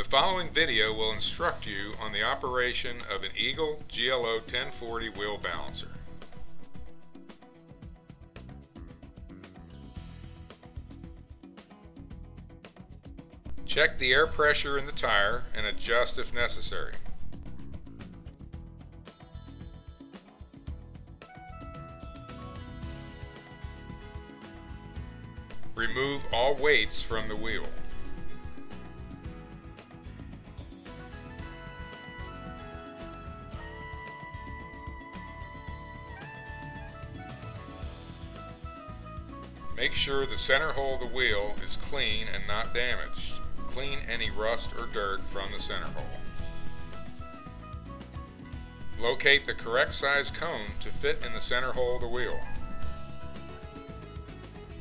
The following video will instruct you on the operation of an Eagle GLO-1040 wheel balancer. Check the air pressure in the tire and adjust if necessary. Remove all weights from the wheel. Make sure the center hole of the wheel is clean and not damaged. Clean any rust or dirt from the center hole. Locate the correct size cone to fit in the center hole of the wheel.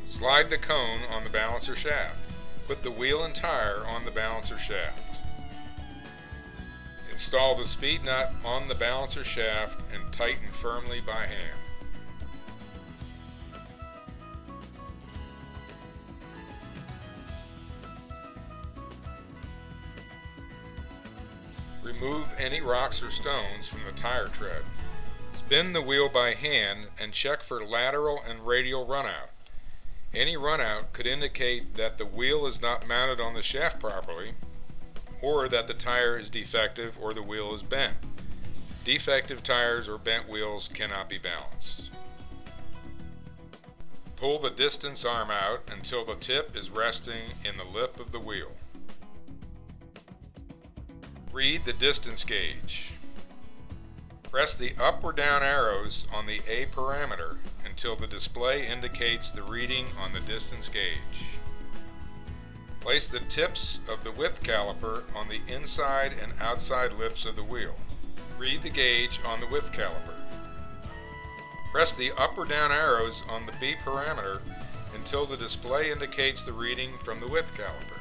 Slide the cone on the balancer shaft. Put the wheel and tire on the balancer shaft. Install the speed nut on the balancer shaft and tighten firmly by hand. Remove any rocks or stones from the tire tread. Spin the wheel by hand and check for lateral and radial runout. Any runout could indicate that the wheel is not mounted on the shaft properly, or that the tire is defective or the wheel is bent. Defective tires or bent wheels cannot be balanced. Pull the distance arm out until the tip is resting in the lip of the wheel. Read the distance gauge. Press the up or down arrows on the A parameter until the display indicates the reading on the distance gauge. Place the tips of the width caliper on the inside and outside lips of the wheel. Read the gauge on the width caliper. Press the up or down arrows on the B parameter until the display indicates the reading from the width caliper.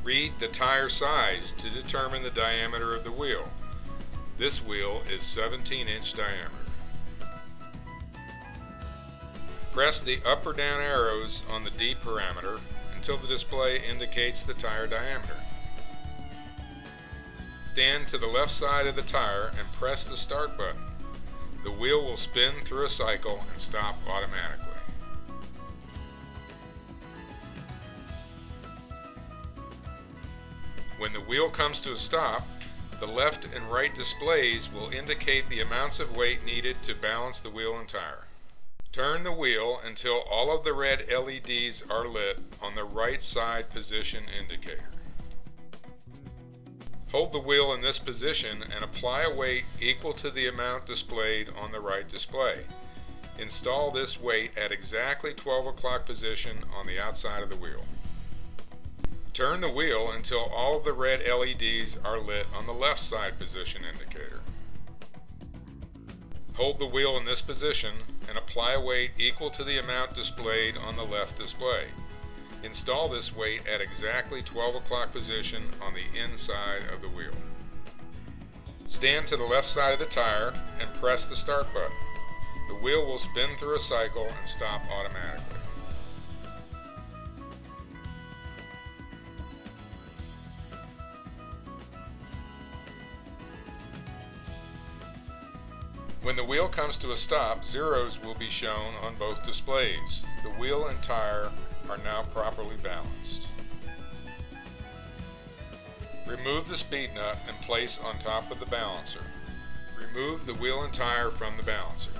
Read the tire size to determine the diameter of the wheel. This wheel is 17-inch diameter. Press the up or down arrows on the D parameter until the display indicates the tire diameter. Stand to the left side of the tire and press the start button. The wheel will spin through a cycle and stop automatically. When the wheel comes to a stop, the left and right displays will indicate the amounts of weight needed to balance the wheel and tire. Turn the wheel until all of the red LEDs are lit on the right side position indicator. Hold the wheel in this position and apply a weight equal to the amount displayed on the right display. Install this weight at exactly 12 o'clock position on the outside of the wheel. Turn the wheel until all of the red LEDs are lit on the left side position indicator. Hold the wheel in this position and apply a weight equal to the amount displayed on the left display. Install this weight at exactly 12 o'clock position on the inside of the wheel. Stand to the left side of the tire and press the start button. The wheel will spin through a cycle and stop automatically. When the wheel comes to a stop, zeros will be shown on both displays. The wheel and tire are now properly balanced. Remove the speed nut and place on top of the balancer. Remove the wheel and tire from the balancer.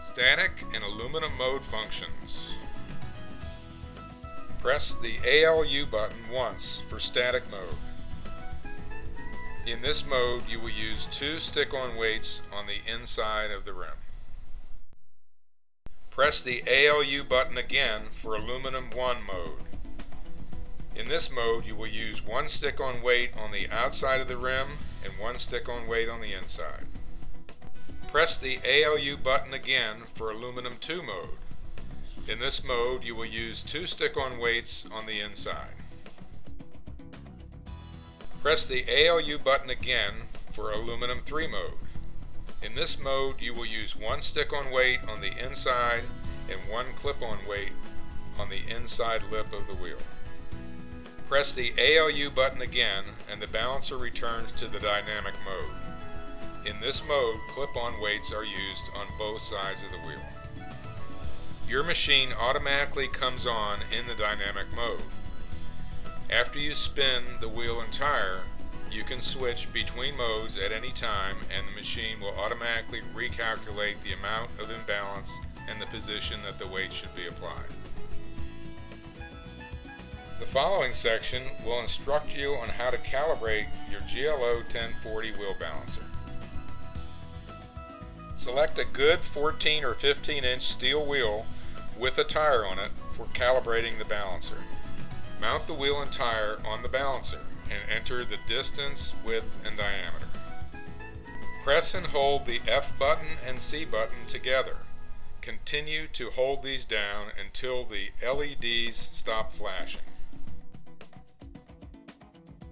Static and aluminum mode functions. Press the ALU button once for static mode. In this mode, you will use 2 stick-on weights on the inside of the rim. Press the ALU button again for aluminum 1 mode. In this mode, you will use 1 stick-on weight on the outside of the rim and 1 stick-on weight on the inside. Press the ALU button again for aluminum 2 mode. In this mode, you will use 2 stick-on weights on the inside. Press the ALU button again for aluminum 3 mode. In this mode, you will use 1 stick-on weight on the inside and one clip-on weight on the inside lip of the wheel. Press the ALU button again and the balancer returns to the dynamic mode. In this mode, clip-on weights are used on both sides of the wheel. Your machine automatically comes on in the dynamic mode. After you spin the wheel and tire, you can switch between modes at any time and the machine will automatically recalculate the amount of imbalance and the position that the weight should be applied. The following section will instruct you on how to calibrate your GLO-1040 wheel balancer. Select a good 14 or 15 inch steel wheel with a tire on it for calibrating the balancer. Mount the wheel and tire on the balancer and enter the distance, width, and diameter. Press and hold the F button and C button together. Continue to hold these down until the LEDs stop flashing.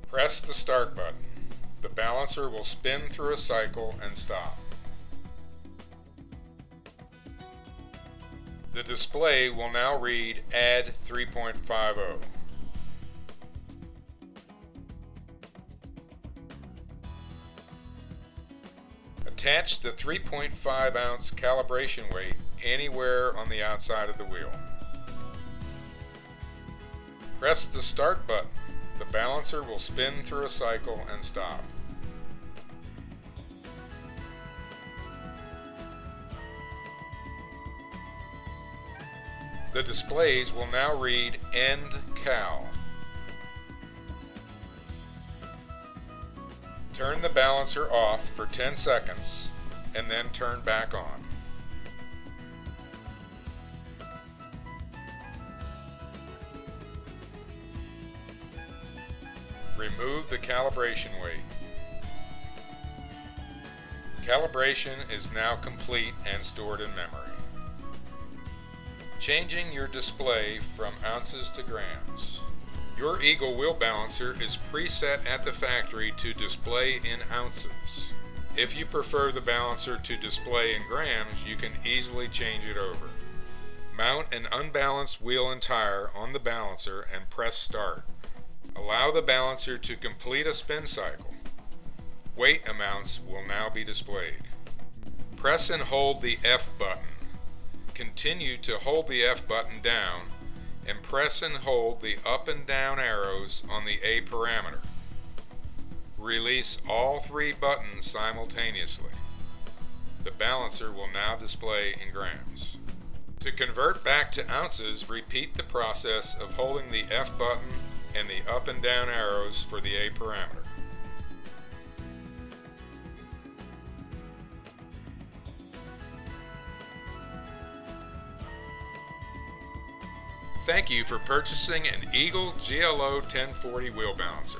Press the start button. The balancer will spin through a cycle and stop. The display will now read add 3.50. Attach the 3.5 ounce calibration weight anywhere on the outside of the wheel. Press the start button. The balancer will spin through a cycle and stop. The displays will now read end cal. Turn the balancer off for 10 seconds and then turn back on. Remove the calibration weight. Calibration is now complete and stored in memory. Changing your display from ounces to grams. Your Eagle wheel balancer is preset at the factory to display in ounces. If you prefer the balancer to display in grams, you can easily change it over. Mount an unbalanced wheel and tire on the balancer and press start. Allow the balancer to complete a spin cycle. Weight amounts will now be displayed. Press and hold the F button. Continue to hold the F button down and press and hold the up and down arrows on the A parameter. Release all three buttons simultaneously. The balancer will now display in grams. To convert back to ounces, repeat the process of holding the F button and the up and down arrows for the A parameter. Thank you for purchasing an Eagle GLO-1040 wheel balancer.